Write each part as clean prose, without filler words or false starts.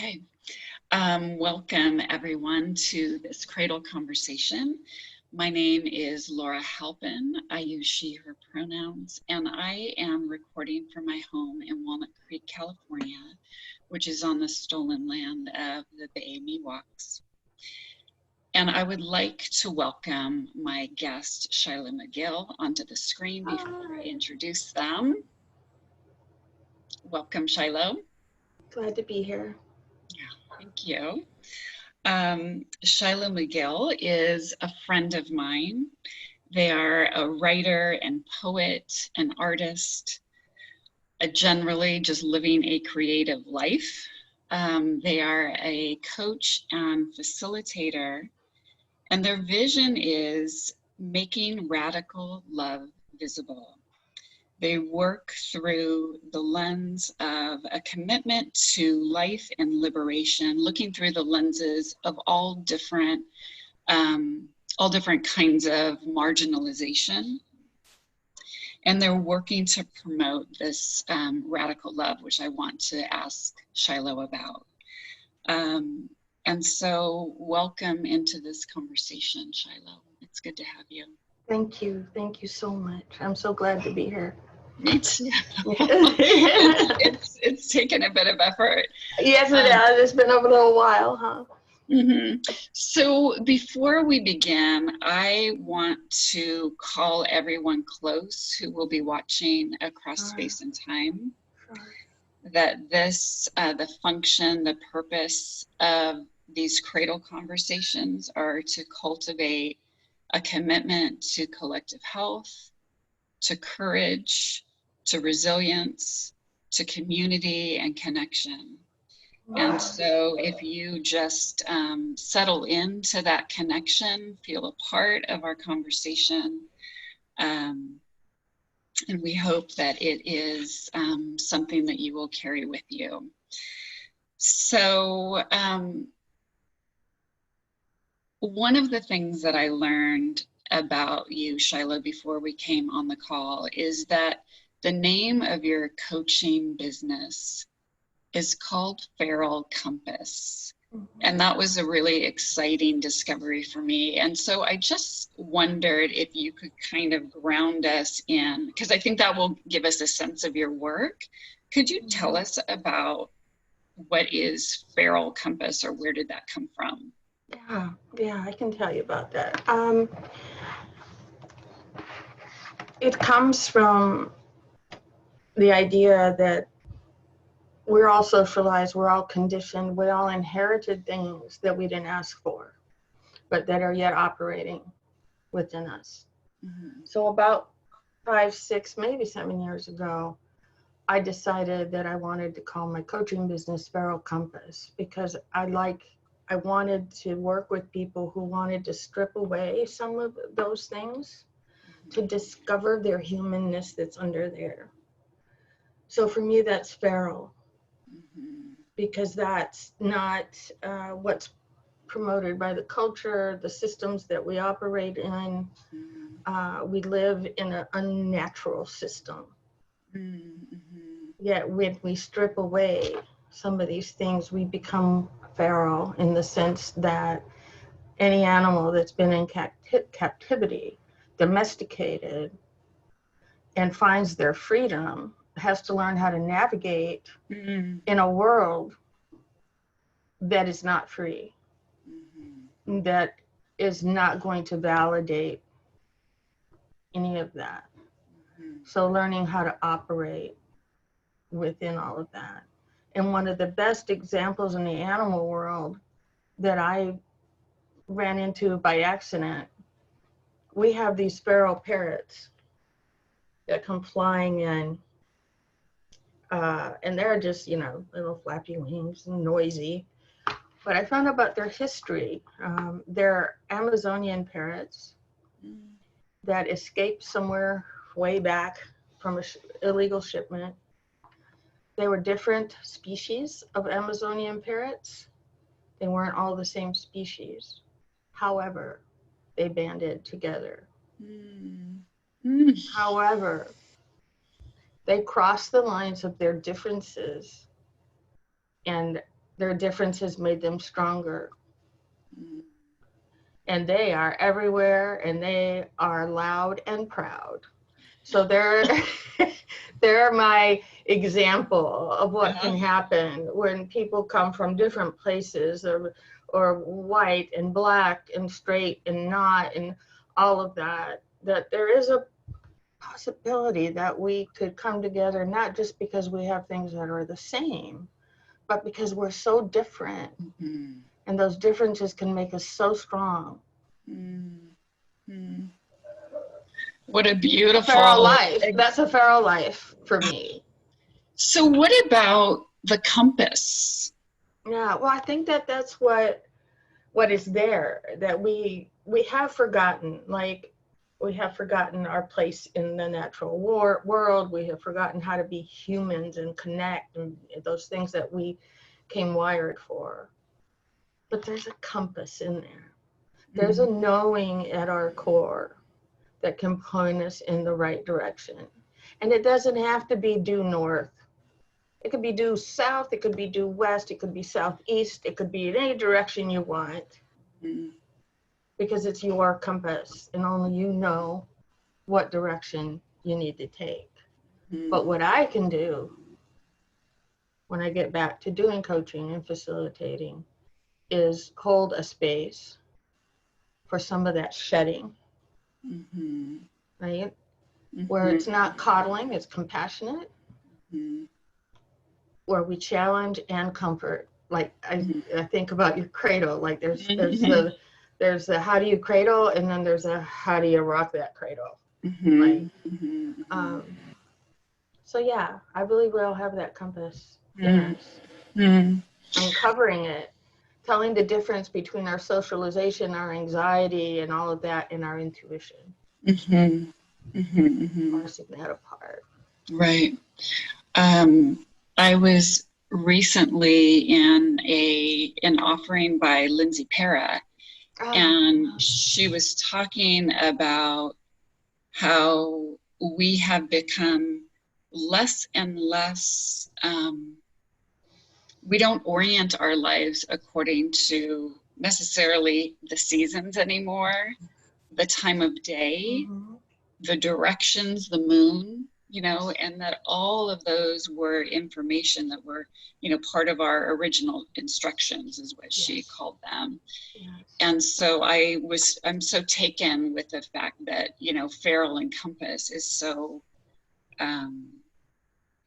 Okay. Welcome everyone to this Cradle conversation. My name is Laura Halpin. I use she, her pronouns, and I am recording from my home in Walnut Creek, California, which is on the stolen land of the Bay Miwoks. And I would like to welcome my guest, SHYLOH MCGILL, onto the screen before I introduce them. Welcome, SHYLOH. Glad to be here. Yeah, thank you. SHYLOH MCGILL is a friend of mine. They are a writer and poet, an artist, generally just living a creative life. They are a coach and facilitator, and their vision is making radical love visible. They work through the lens of a commitment to life and liberation, looking through the lenses of all different kinds of marginalization. And they're working to promote this radical love, which I want to ask SHYLOH about. And so welcome into this conversation, SHYLOH. It's good to have you. Thank you. Thank you so much. I'm so glad to be here. Me too. It's taken a bit of effort. Yes, it has. It's been a little while, huh? Mm-hmm. So before we begin, I want to call everyone close who will be watching across space and time. That this, the function, the purpose of these cradle conversations are to cultivate a commitment to collective health, to courage, to resilience, to community and connection. And so if you just settle into that connection, feel a part of our conversation, and we hope that it is something that you will carry with you. So one of the things that I learned about you, SHYLOH, before we came on the call is that the name of your coaching business is called Feral Compass. And that was a really exciting discovery for me. And so I just wondered if you could kind of ground us in, because I think that will give us a sense of your work. Could you tell us about what is Feral Compass, or where did that come from? Yeah, I can tell you about that. It comes from the idea that we're all socialized, we're all conditioned, we all inherited things that we didn't ask for, but that are yet operating within us. So about 5, 6, maybe 7 years ago, I decided that I wanted to call my coaching business Feral Compass, because I wanted to work with people who wanted to strip away some of those things to discover their humanness that's under there. So for me, that's feral, because that's not what's promoted by the culture, the systems that we operate in. We live in an unnatural system. Yet when we strip away some of these things, we become feral, in the sense that any animal that's been in captivity, domesticated, and finds their freedom has to learn how to navigate in a world that is not free, that is not going to validate any of that. So learning how to operate within all of that. And one of the best examples in the animal world that I ran into by accident, we have these feral parrots that come flying in, and they're just, little flappy wings and noisy. But I found out about their history. They're Amazonian parrots that escaped somewhere way back from an illegal shipment. They were different species of Amazonian parrots. They weren't all the same species. However, they banded together. However, they crossed the lines of their differences, and their differences made them stronger. And they are everywhere, and they are loud and proud. So they're they're my example of what can happen when people come from different places, or white and black and straight and not, and all of that, that there is a possibility that we could come together, not just because we have things that are the same, but because we're so different. And those differences can make us so strong. What a beautiful feral life. That's a feral life for me. So what about the compass? Yeah, well, I think that that's what is there, that we have forgotten. Like, we have forgotten our place in the natural world. We have forgotten how to be humans and connect, and those things that we came wired for. But there's a compass in there. There's a knowing at our core that can point us in the right direction. And it doesn't have to be due north. It could be due south, it could be due west, it could be southeast, it could be in any direction you want. Because it's your compass, and only you know what direction you need to take. But what I can do when I get back to doing coaching and facilitating is hold a space for some of that shedding, right? Where it's not coddling, it's compassionate, where we challenge and comfort. Like, I think about your cradle, like there's the how do you cradle, and then there's a how do you rock that cradle, right? So yeah, I believe we all have that compass in us. Uncovering it, telling the difference between our socialization, our anxiety, and all of that, and our intuition. Parsing that apart. Right. I was recently in an offering by Lindsay Para, and she was talking about how we have become less and less, we don't orient our lives according to necessarily the seasons anymore, the time of day, the directions, the moon, you know, and that all of those were information that were, you know, part of our original instructions, is what she called them. And so I'm so taken with the fact that, you know, feral and compass is so,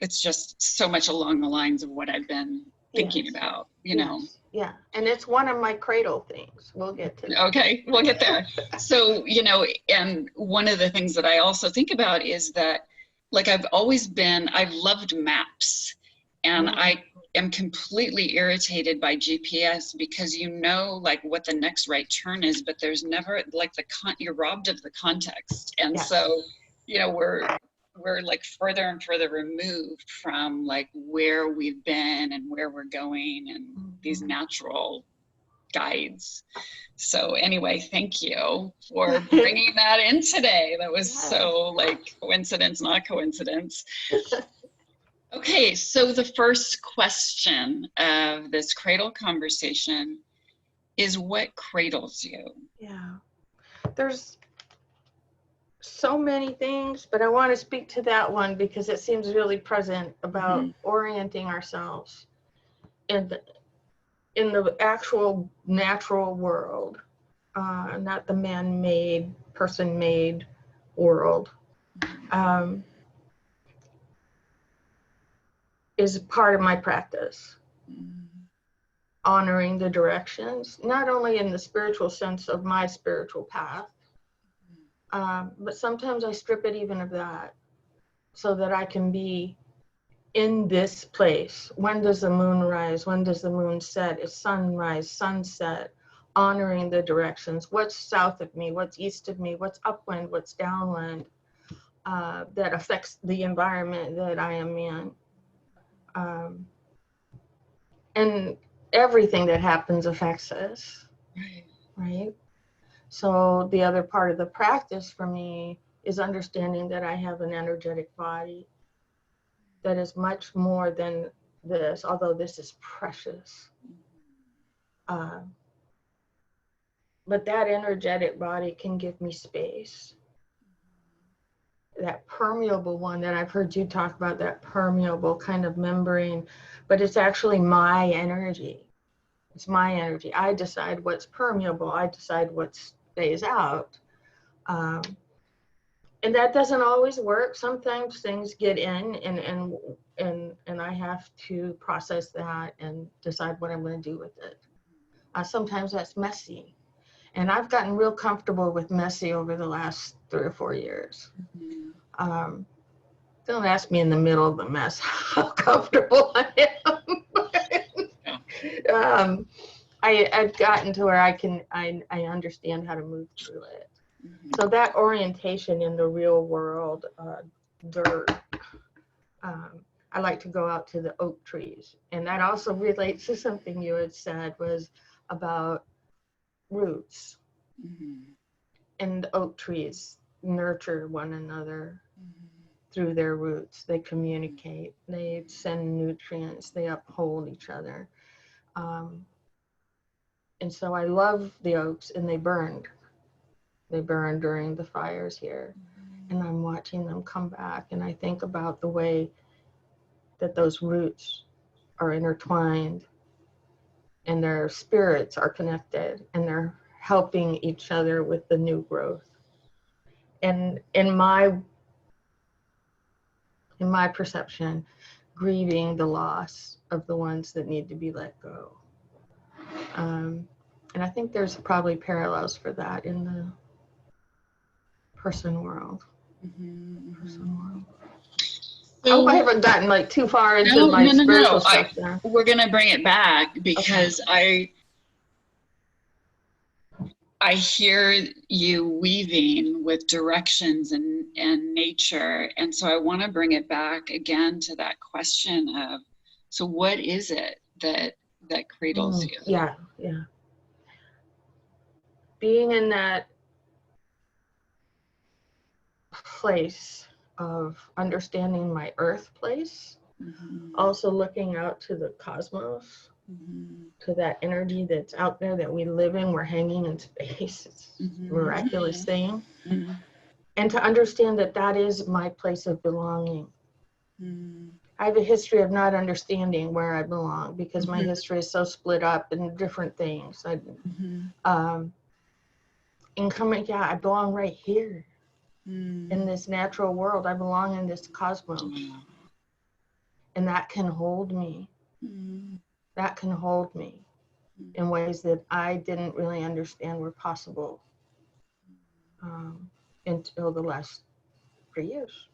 it's just so much along the lines of what I've been thinking about, you know. Yeah, and it's one of my cradle things. We'll get to that. Okay, we'll get there. So, you know, and one of the things that I also think about is that, like, I've loved maps, and I am completely irritated by GPS, because you know, like, what the next right turn is, but there's never, like, you're robbed of the context. And so, you know, we're like further and further removed from like where we've been and where we're going, and these natural guides. So anyway, thank you for bringing that in today. That was so like coincidence, not coincidence. Okay, so the first question of this cradle conversation is, what cradles you? Yeah, there's so many things, but I want to speak to that one because it seems really present about orienting ourselves in the actual natural world, not the man-made, person-made world, is part of my practice. Honoring the directions, not only in the spiritual sense of my spiritual path, but sometimes I strip it even of that, so that I can be in this place. When does the moon rise? When does the moon set? Is sunrise, sunset? Honoring the directions. What's south of me? What's east of me? What's upwind? What's downwind? That affects the environment that I am in. And everything that happens affects us, right? So the other part of the practice for me is understanding that I have an energetic body that is much more than this, although this is precious. But that energetic body can give me space. That permeable one that I've heard you talk about, that permeable kind of membrane, but it's actually my energy. It's my energy. I decide what's permeable. I decide what stays out. And that doesn't always work. Sometimes things get in and I have to process that and decide what I'm going to do with it. Sometimes that's messy. And I've gotten real comfortable with messy over the last 3 or 4 years. Don't ask me in the middle of the mess how comfortable I am. I've gotten to where I understand how to move through it. So that orientation in the real world, dirt, I like to go out to the oak trees. And that also relates to something you had said was about roots. And the oak trees nurture one another through their roots. They communicate, they send nutrients, they uphold each other. And so I love the oaks, and they burned. They burned during the fires here. And I'm watching them come back, and I think about the way that those roots are intertwined and their spirits are connected, and they're helping each other with the new growth. And in my perception, grieving the loss of the ones that need to be let go. And I think there's probably parallels for that in the person world. So, I hope I haven't gotten like too far into my spiritual stuff there. We're gonna bring it back because I hear you weaving with directions and nature, and so I want to bring it back again to that question of, so what is it that cradles you? Yeah. Being in that place of understanding my earth place, also looking out to the cosmos, to that energy that's out there that we live in. We're hanging in space. It's a miraculous thing. And to understand that that is my place of belonging. I have a history of not understanding where I belong because my history is so split up in different things. I belong right here in this natural world. I belong in this cosmos. And that can hold me. That can hold me in ways that I didn't really understand were possible until the last 3 years.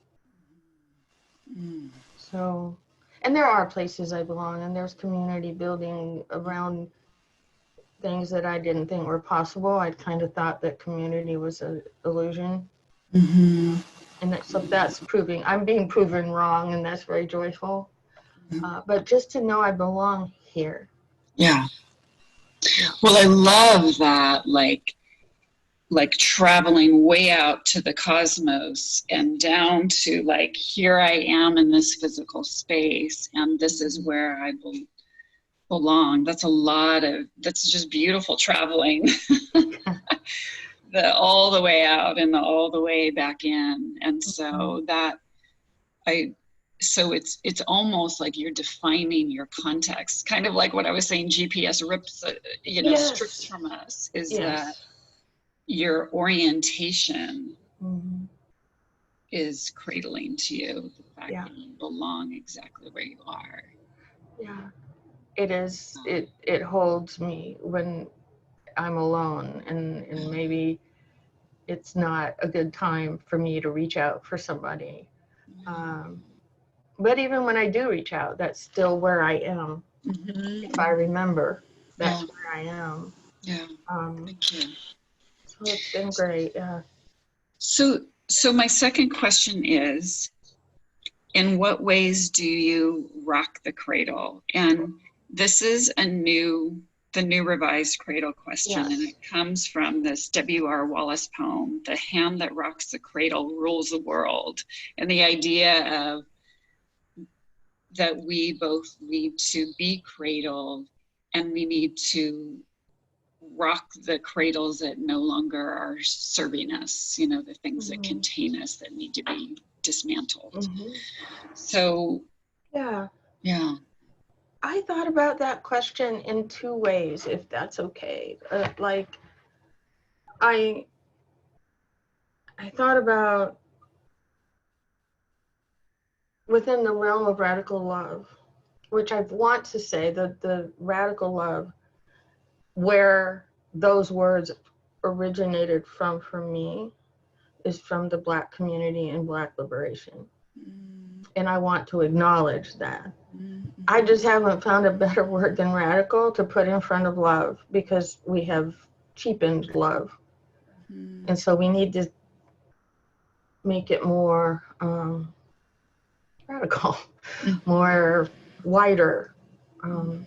So, and there are places I belong, and there's community building around things that I didn't think were possible. I kind of thought that community was an illusion. And that's proving, I'm being proven wrong, and that's very joyful. But just to know I belong here. Yeah. Well, I love that, like traveling way out to the cosmos and down to like, here I am in this physical space, and this is where I belong. That's just beautiful traveling. All the way out and all the way back in. And so so it's almost like you're defining your context, kind of like what I was saying, GPS rips, strips from us, is that your orientation is cradling to you, the fact that you belong exactly where you are. Yeah, it is. It holds me when I'm alone, and maybe it's not a good time for me to reach out for somebody. But even when I do reach out, that's still where I am. If I remember, that's where I am. Yeah. Thank you. So it's been great. Yeah. So my second question is, in what ways do you rock the cradle? And this is the new revised cradle question, and it comes from this W.R. Wallace poem, "The hand that rocks the cradle rules the world." And the idea of that we both need to be cradled, and we need to rock the cradles that no longer are serving us, you know, the things that contain us that need to be dismantled. So yeah, I thought about that question in two ways, if that's okay. Like I thought about within the realm of radical love, which I want to say that the radical love, where those words originated from for me, is from the Black community and Black liberation. And I want to acknowledge that. I just haven't found a better word than radical to put in front of love, because we have cheapened love. And so we need to make it more radical, more wider.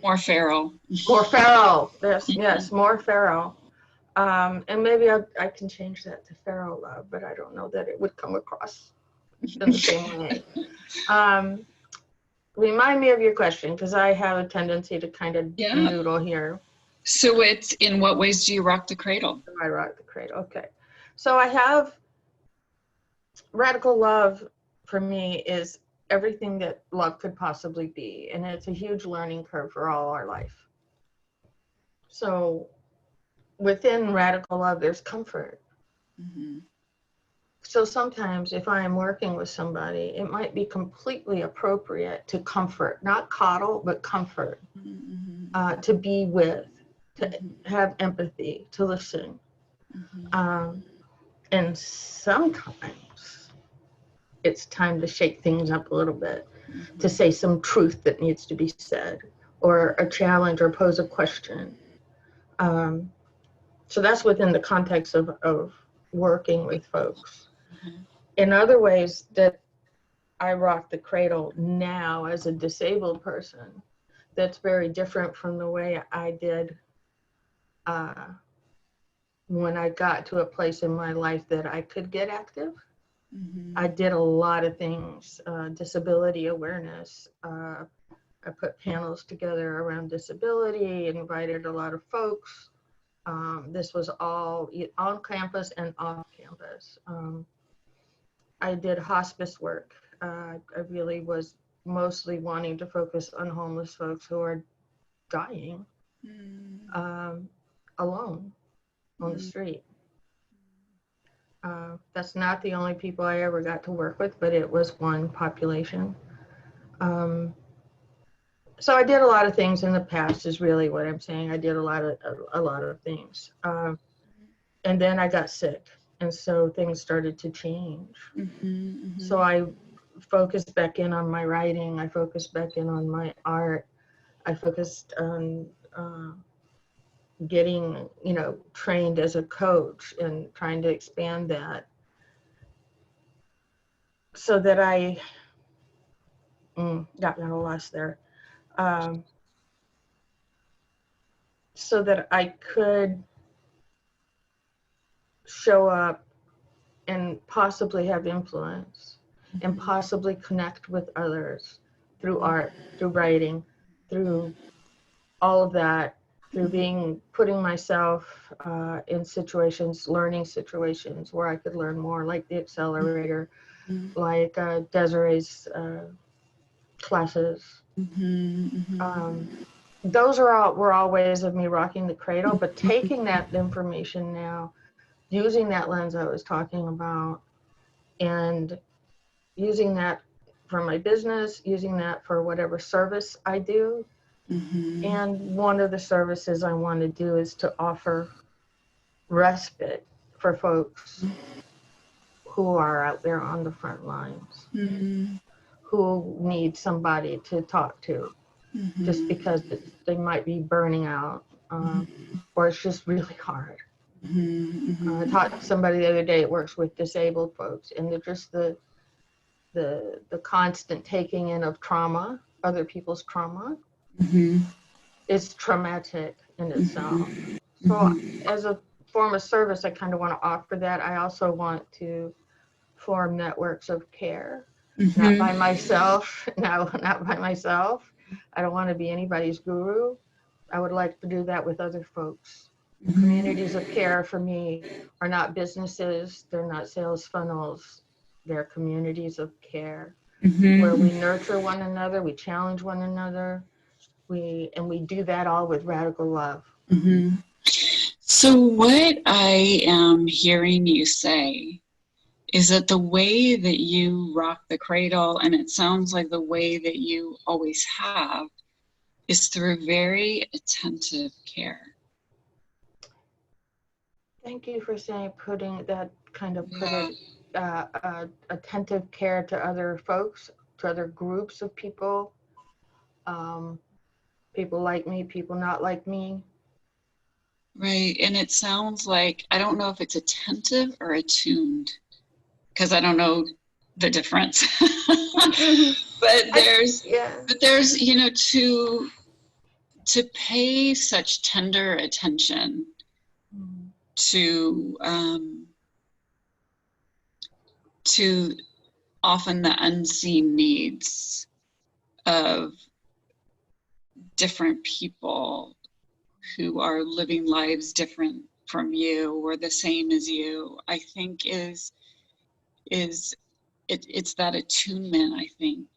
more feral. More feral. Yes, more feral. And maybe I can change that to feral love, but I don't know that it would come across in the same way. Remind me of your question, because I have a tendency to kind of noodle here. So it's, in what ways do you rock the cradle? I rock the cradle. Okay. So I have radical love for me is everything that love could possibly be. And it's a huge learning curve for all our life. So within radical love, there's comfort. So sometimes if I am working with somebody, it might be completely appropriate to comfort, not coddle, but comfort, to be with, to have empathy, to listen. And sometimes it's time to shake things up a little bit, to say some truth that needs to be said, or a challenge, or pose a question. So that's within the context of working with folks. In other ways that I rock the cradle now as a disabled person, that's very different from the way I did when I got to a place in my life that I could get active. I did a lot of things, disability awareness. I put panels together around disability, invited a lot of folks. This was all on campus and off campus. I did hospice work. I really was mostly wanting to focus on homeless folks who are dying alone on the street. That's not the only people I ever got to work with, but it was one population. So I did a lot of things in the past, is really what I'm saying. I did a lot of things. And then I got sick. And so things started to change. So I focused back in on my writing. I focused back in on my art. I focused on getting, trained as a coach and trying to expand that, so that I got a little lost there. So that I could show up and possibly have influence and possibly connect with others through art, through writing, through all of that, through putting myself in situations, learning situations where I could learn more, like the accelerator, like Desiree's classes. Those were all ways of me rocking the cradle, but taking that information now, using that lens I was talking about, and using that for my business, using that for whatever service I do. And one of the services I want to do is to offer respite for folks who are out there on the front lines, who need somebody to talk to, just because they might be burning out, or it's just really hard. I talked to somebody the other day that works with disabled folks, and they're just the constant taking in of trauma, other people's trauma, is traumatic in itself. So as a form of service, I kind of want to offer that. I also want to form networks of care not by myself. No, not by myself. I don't want to be anybody's guru. I would like to do that with other folks. Communities of care for me are not businesses. They're not sales funnels. They're communities of care where we nurture one another, we challenge one another, we do that all with radical love. So what I am hearing you say is that the way that you rock the cradle, and it sounds like the way that you always have, is through very attentive care. Thank you for saying, putting attentive care to other folks, to other groups of people, people like me, people not like me. Right, and it sounds like, I don't know if it's attentive or attuned, because I don't know the difference. but there's, you know, to pay such tender attention to often the unseen needs of different people who are living lives different from you or the same as you, I think it's that attunement, I think,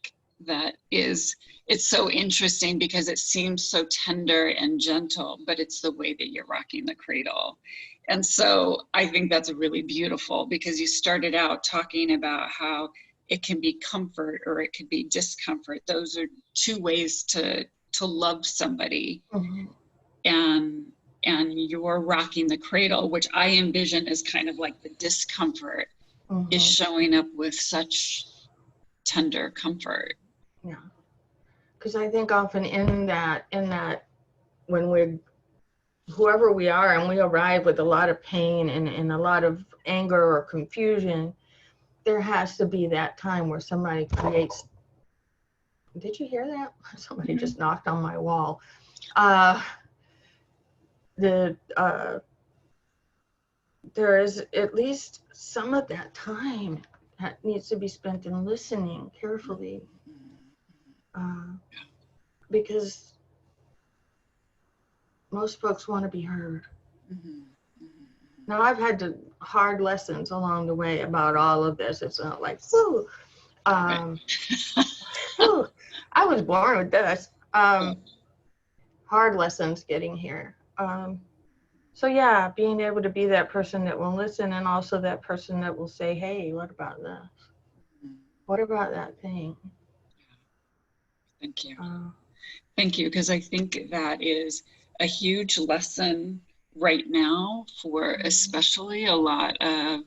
that is, it's so interesting because it seems so tender and gentle, but it's the way that you're rocking the cradle. And so I think that's really beautiful, because you started out talking about how it can be comfort or it could be discomfort. Those are two ways to love somebody. And you're rocking the cradle, which I envision as kind of like the discomfort, is showing up with such tender comfort. Yeah, because I think often in that when we're, whoever we are, and we arrive with a lot of pain and a lot of anger or confusion, there has to be that time where somebody creates. Did you hear that? Somebody just knocked on my wall. There is at least some of that time that needs to be spent in listening carefully, because most folks want to be heard. Now, I've had hard lessons along the way about all of this. It's not like, whoo, whew, I was born with this. Hard lessons getting here. So yeah, being able to be that person that will listen, and also that person that will say, hey, what about this? What about that thing? Thank you. Thank you, because I think that is a huge lesson right now for especially a lot of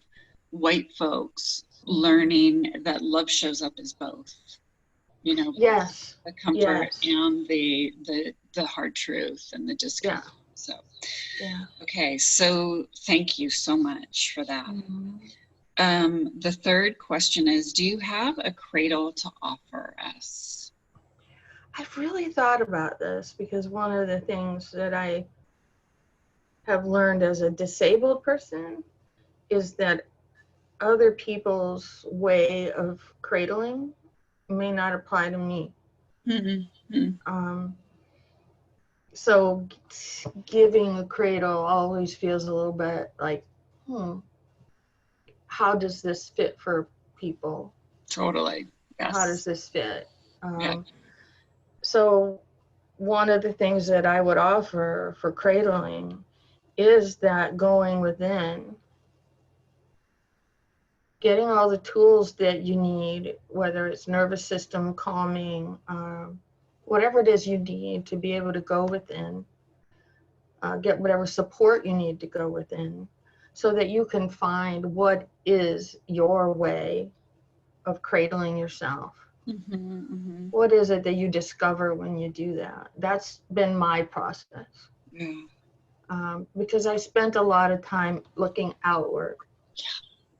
white folks, learning that love shows up as both. You know, yes, the comfort and the hard truth and the discomfort. Yeah. So, okay, so thank you so much for that. The third question is, do you have a cradle to offer us? I've really thought about this, because one of the things that I have learned as a disabled person is that other people's way of cradling may not apply to me. So giving a cradle always feels a little bit like, how does this fit for people? Totally. Yes. How does this fit? So one of the things that I would offer for cradling is that going within, getting all the tools that you need, whether it's nervous system calming, whatever it is you need to be able to go within, get whatever support you need to go within, so that you can find what is your way of cradling yourself. What is it that you discover when you do that? That's been my process. Because I spent a lot of time looking outward,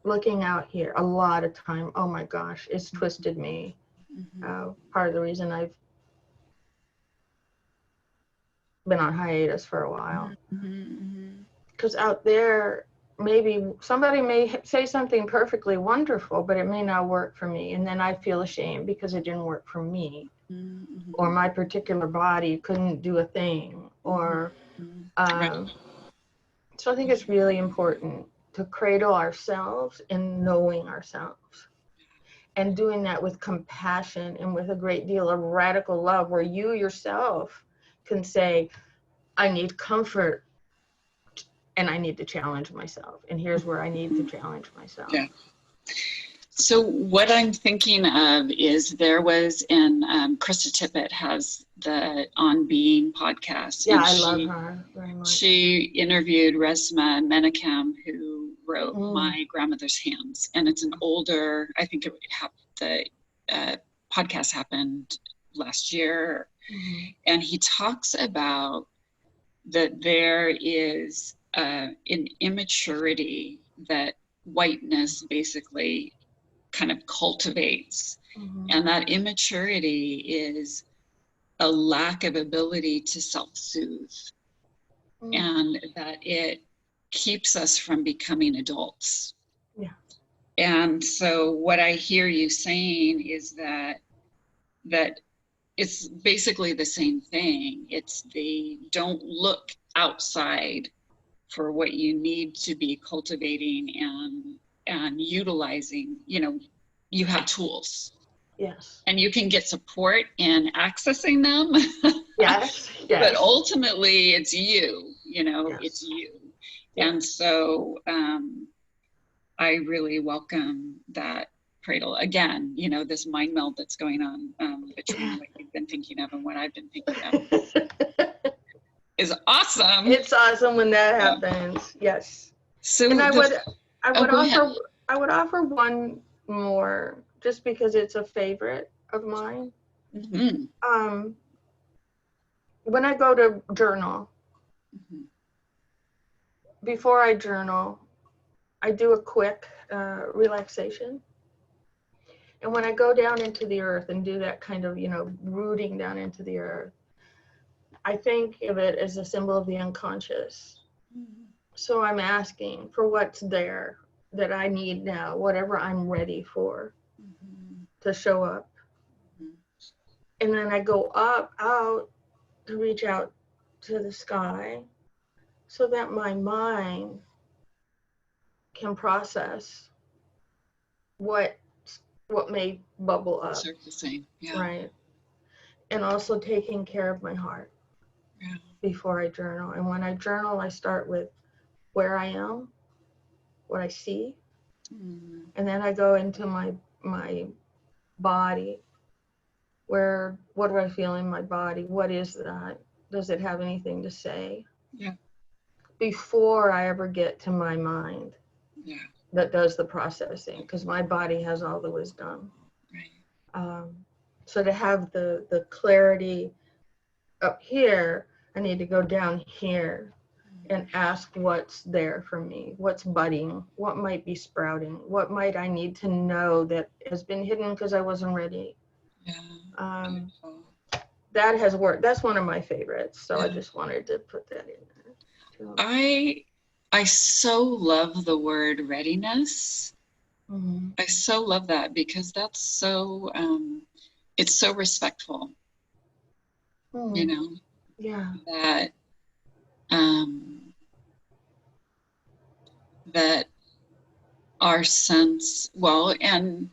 looking out here, a lot of time. Oh my gosh, it's twisted me. Part of the reason I've been on hiatus for a while. Because out there, maybe somebody may say something perfectly wonderful, but it may not work for me. And then I feel ashamed because it didn't work for me. Mm-hmm. Or my particular body couldn't do a thing. Or, Right. so I think it's really important to cradle ourselves in knowing ourselves. And doing that with compassion and with a great deal of radical love, where you yourself can say, I need comfort and I need to challenge myself. And here's where I need to challenge myself. Yeah. So what I'm thinking of is there was in Krista Tippett has the On Being podcast. Yeah, and I love her very much. She interviewed Resmaa Menakem, who wrote My Grandmother's Hands. And it's an older, I think the podcast happened last year. And he talks about that there is an immaturity that whiteness basically kind of cultivates. And that immaturity is a lack of ability to self-soothe. And that it keeps us from becoming adults. Yeah. And so what I hear you saying is that it's basically the same thing. It's don't look outside for what you need to be cultivating and utilizing. You have tools. Yes. And you can get support in accessing them. Yes. But ultimately it's you, Yes. It's you. And so I really welcome that cradle. Again, this mind meld that's going on between what you've been thinking of and what I've been thinking of is awesome. It's awesome when that happens. Yes. So and I would offer one more, just because it's a favorite of mine. When I go to journal, before I journal, I do a quick relaxation. And when I go down into the earth and do that kind of, rooting down into the earth, I think of it as a symbol of the unconscious. So I'm asking for what's there that I need now, whatever I'm ready for to show up. And then I go out to reach out to the sky so that my mind can process what may bubble up. Surfacing, yeah. Right. And also taking care of my heart before I journal. And when I journal, I start with where I am, what I see, and then I go into my body. What do I feel in my body? What is that? Does it have anything to say? Yeah. Before I ever get to my mind. Yeah. That does the processing, because my body has all the wisdom. Right. So to have the clarity up here, I need to go down here and ask what's there for me, what's budding, what might be sprouting, what might I need to know that has been hidden because I wasn't ready. Yeah. That has worked. That's one of my favorites. So I just wanted to put that in there too. I so love the word readiness. I so love that, because that's so, it's so respectful, Yeah. That our sense, and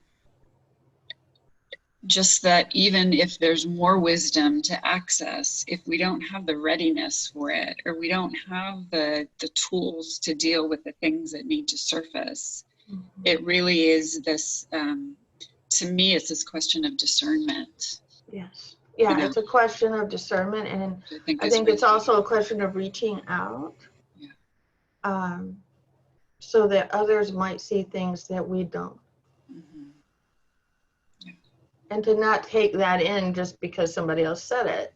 just that even if there's more wisdom to access, if we don't have the readiness for it, or we don't have the tools to deal with the things that need to surface, it really is this, to me, it's this question of discernment. Yes. Yeah, it's a question of discernment, and I think it's also a question of reaching out, so that others might see things that we don't. And to not take that in just because somebody else said it,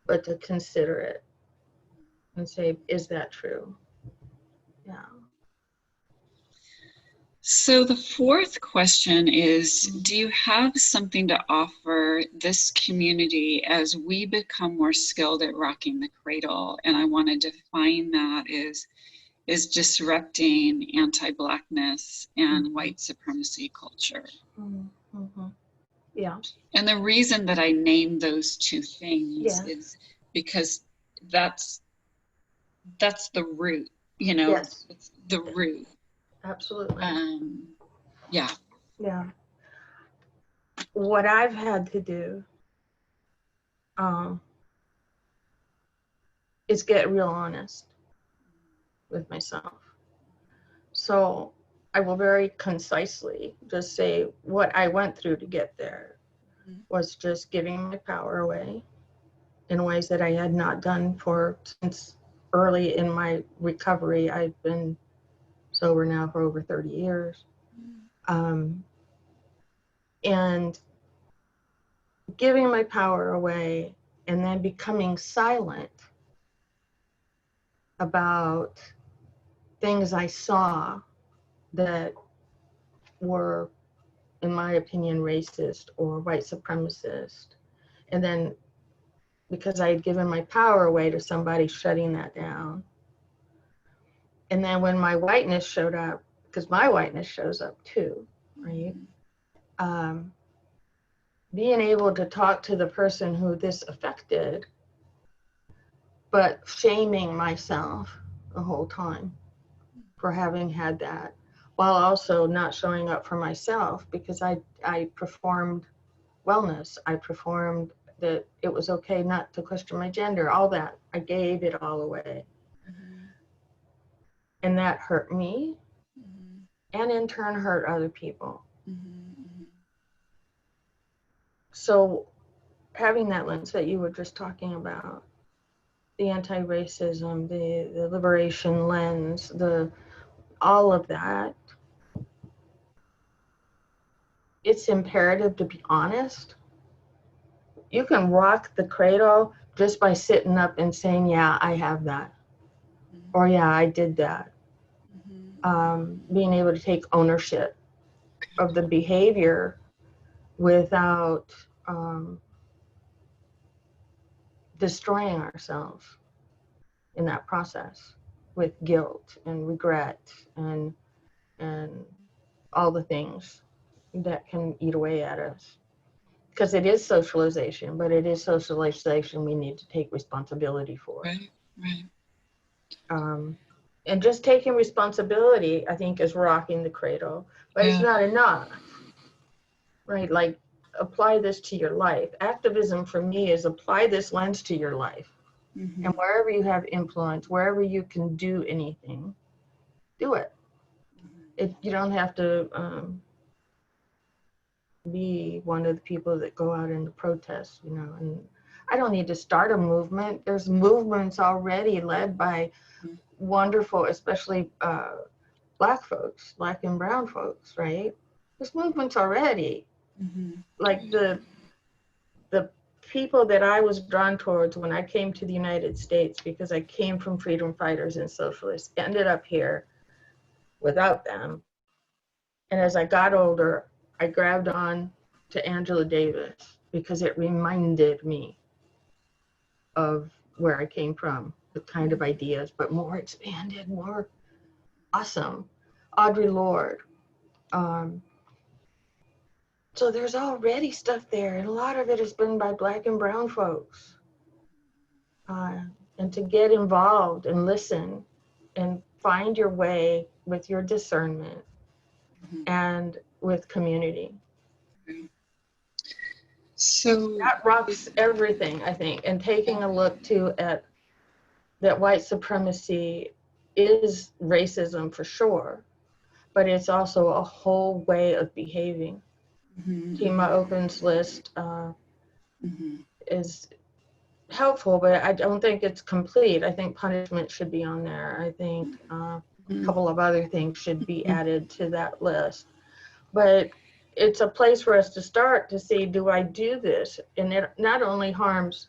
but to consider it and say, is that true? Yeah. So the fourth question is, do you have something to offer this community as we become more skilled at rocking the cradle? And I want to define that as is disrupting anti-Blackness and white supremacy culture. Mm-hmm. Yeah. And the reason that I named those two things is because that's the root, you know, Yes. it's the root. Absolutely. Yeah. Yeah. What I've had to do is get real honest with myself. So I will very concisely just say what I went through to get there was just giving my power away in ways that I had not done since early in my recovery. I've been sober now for over 30 years. And giving my power away and then becoming silent about things I saw that were, in my opinion, racist or white supremacist. And then because I had given my power away to somebody, shutting that down. And then when my whiteness showed up, because my whiteness shows up too, right? Being able to talk to the person who this affected, but shaming myself the whole time for having had that, while also not showing up for myself, because I performed wellness. I performed that it was okay not to question my gender, all that. I gave it all away. And that hurt me, and in turn hurt other people. So having that lens that you were just talking about, the anti-racism, the liberation lens, all of that, it's imperative to be honest. You can rock the cradle just by sitting up and saying, yeah, I have that. Or yeah, I did that. Being able to take ownership of the behavior without destroying ourselves in that process with guilt and regret and all the things that can eat away at us. Because it is socialization, but it is socialization we need to take responsibility for. Right. And just taking responsibility, I think, is rocking the cradle, but it's not enough, right? Like, apply this to your life. Activism for me is apply this lens to your life. And wherever you have influence, wherever you can do anything, do it. You don't have to be one of the people that go out into protest, you know. And I don't need to start a movement. There's movements already led by wonderful, especially Black folks, Black and brown folks, right? There's movements already. Like the people that I was drawn towards when I came to the United States, because I came from freedom fighters and socialists, ended up here without them. And as I got older, I grabbed on to Angela Davis because it reminded me of where I came from, the kind of ideas, but more expanded, more awesome. Audre Lorde. So there's already stuff there, and a lot of it has been by Black and brown folks. And to get involved and listen and find your way with your discernment and with community. So that rocks everything, I think. And taking a look too at that white supremacy is racism for sure, but it's also a whole way of behaving. Tima Open's list is helpful, but I don't think it's complete. I think punishment should be on there. I think a couple of other things should be added to that list. But it's a place for us to start to see, do I do this? And it not only harms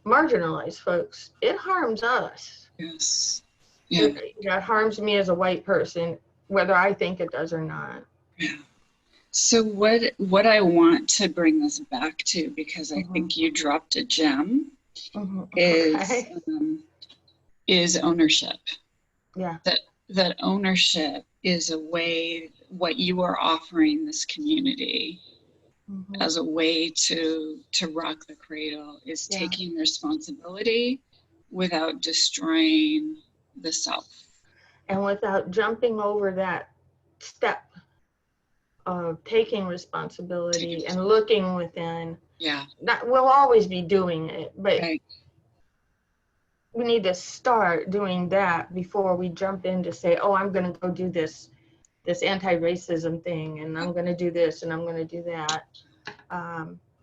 marginalized folks, it harms us. Yes. Yeah. It harms me as a white person, whether I think it does or not. Yeah. So what I want to bring this back to, because I think you dropped a gem, is ownership. Yeah. That ownership is a way, what you are offering this community as a way to rock the cradle is taking responsibility without destroying the self. And without jumping over that step of taking responsibility and looking within. Yeah. We'll always be doing it, but right. we need to start doing that before we jump in to say, oh, I'm going to go do this anti-racism thing, and I'm going to do this, and I'm going to do that.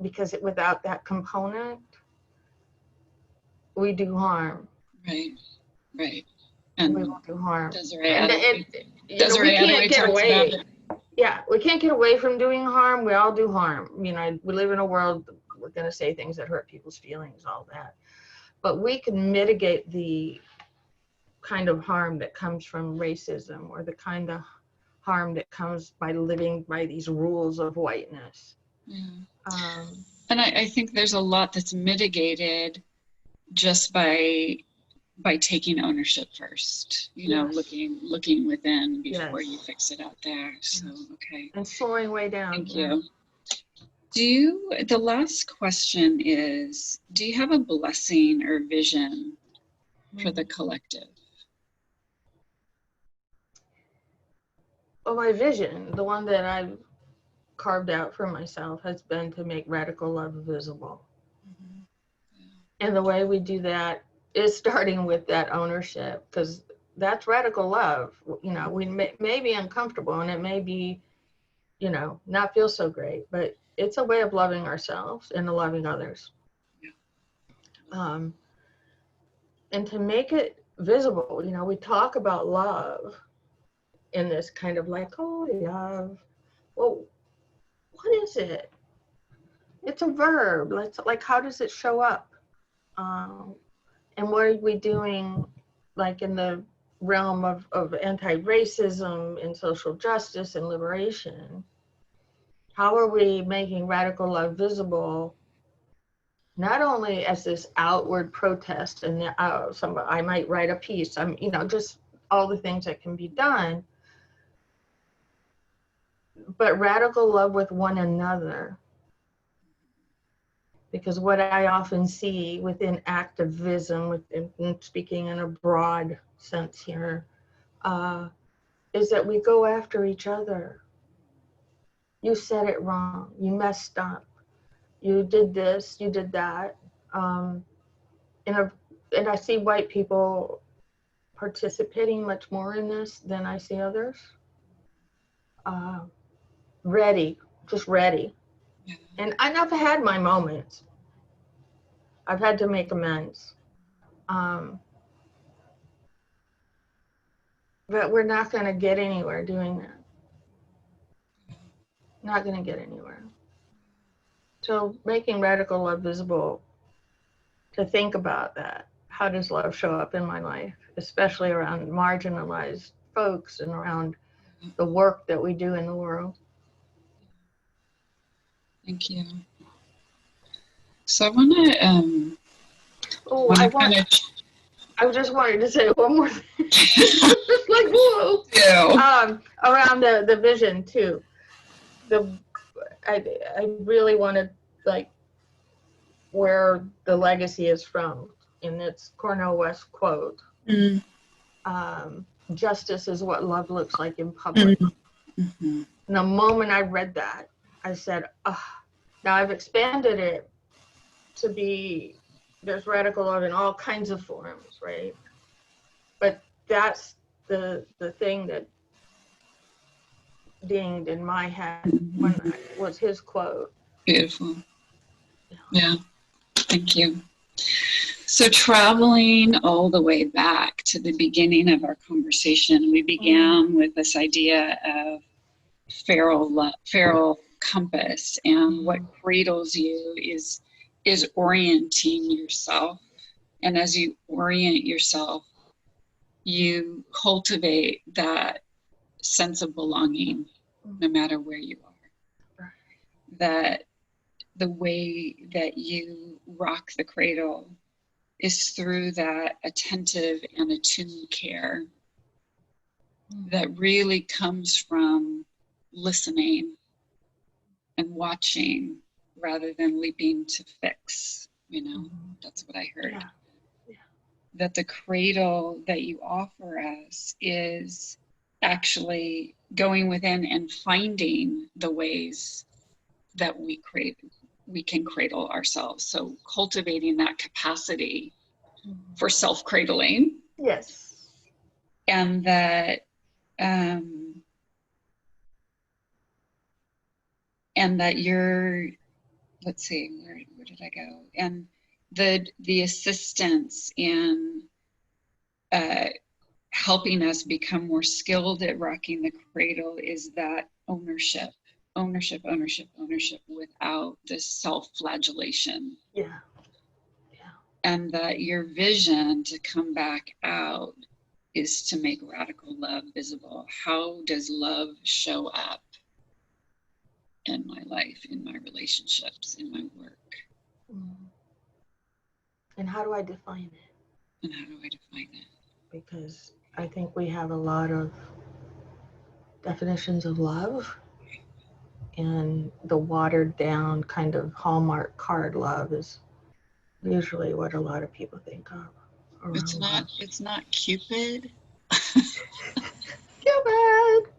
Because without that component, we do harm. Right. And we will do harm. Desiree we can't get away. Yeah, we can't get away from doing harm. We all do harm. We live in a world, we're going to say things that hurt people's feelings, all that. But we can mitigate the kind of harm that comes from racism, or the kind of harm that comes by living by these rules of whiteness. Yeah. And I think there's a lot that's mitigated just by taking ownership first, looking within before you fix it out there. So, okay. And slowing way down. Thank you. The last question is, do you have a blessing or vision for the collective? Well, my vision, the one that I've carved out for myself, has been to make radical love visible. And the way we do that is starting with that ownership, because that's radical love. We may be uncomfortable, and it may be, not feel so great, but it's a way of loving ourselves and loving others. And to make it visible, we talk about love in this kind of like, oh, love. Well, what is it? It's a verb. Like, how does it show up? And what are we doing, like, in the realm of anti-racism and social justice and liberation? How are we making radical love visible, not only as this outward protest, and I might write a piece, just all the things that can be done, but radical love with one another. Because what I often see within activism, speaking in a broad sense here, is that we go after each other. You said it wrong. You messed up. You did this. You did that. And I see white people participating much more in this than I see others. Just ready. And I've had my moments. I've had to make amends. But we're not going to get anywhere doing that. Not going to get anywhere. So making radical love visible, to think about that. How does love show up in my life, especially around marginalized folks and around the work that we do in the world? Thank you. So I want to. I just wanted to say one more thing. It's like, whoa. Yeah. Around the vision too. I really wanted, like, where the legacy is from, and it's Cornel West quote. Justice is what love looks like in public. And the moment I read that, I said, now I've expanded it to be, there's radical love in all kinds of forms, right? But that's the thing that dinged in my head when was his quote. Beautiful. Yeah, thank you. So traveling all the way back to the beginning of our conversation, we began with this idea of feral compass, and what cradles you is orienting yourself. And as you orient yourself, you cultivate that sense of belonging no matter where you are. That the way that you rock the cradle is through that attentive and attuned care that really comes from listening and watching rather than leaping to fix, you know. That's what I heard. Yeah. Yeah. That the cradle that you offer us is actually going within and finding the ways that we can cradle ourselves. So cultivating that capacity for self-cradling. Yes. And that you're, let's see, where did I go? And the assistance in helping us become more skilled at rocking the cradle is that ownership without this self-flagellation. Yeah. Yeah. And that your vision to come back out is to make radical love visible. How does love show up in my life, in my relationships, in my work? And how do I define it? And how do I define it? Because I think we have a lot of definitions of love, and the watered down kind of Hallmark card love is usually what a lot of people think of. It's not Cupid. Cupid!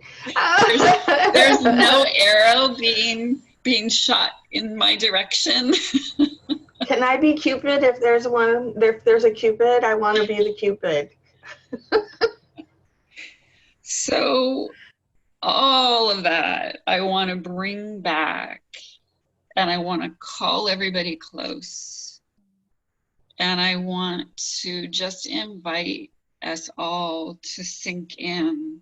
There's no arrow being shot in my direction. Can I be Cupid if there's one? If there's a Cupid, I want to be the Cupid. So all of that I want to bring back, and I want to call everybody close, and I want to just invite us all to sink in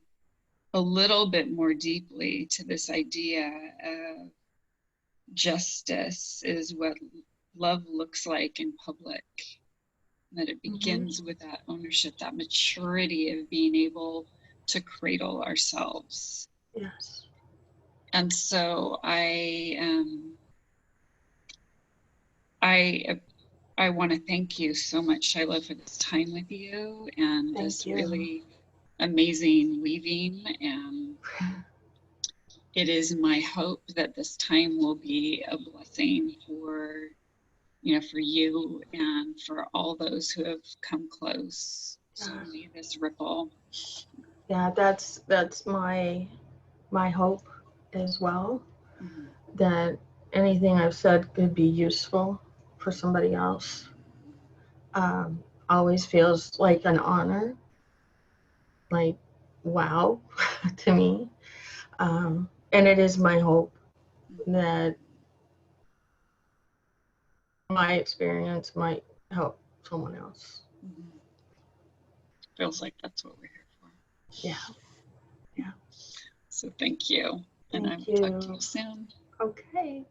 a little bit more deeply to this idea of justice is what love looks like in public. That it begins with that ownership, that maturity of being able to cradle ourselves. Yes. And so I want to thank you so much, SHYLOH, for this time with you and this really amazing weaving. And it is my hope that this time will be a blessing for you and for all those who have come close. So may this ripple. Yeah, that's my hope as well. That anything I've said could be useful for somebody else. Always feels like an honor, like wow, to me. And it is my hope that my experience might help someone else. Feels like that's what we're here for. Yeah. Yeah. So thank you. And I will talk to you soon. Okay.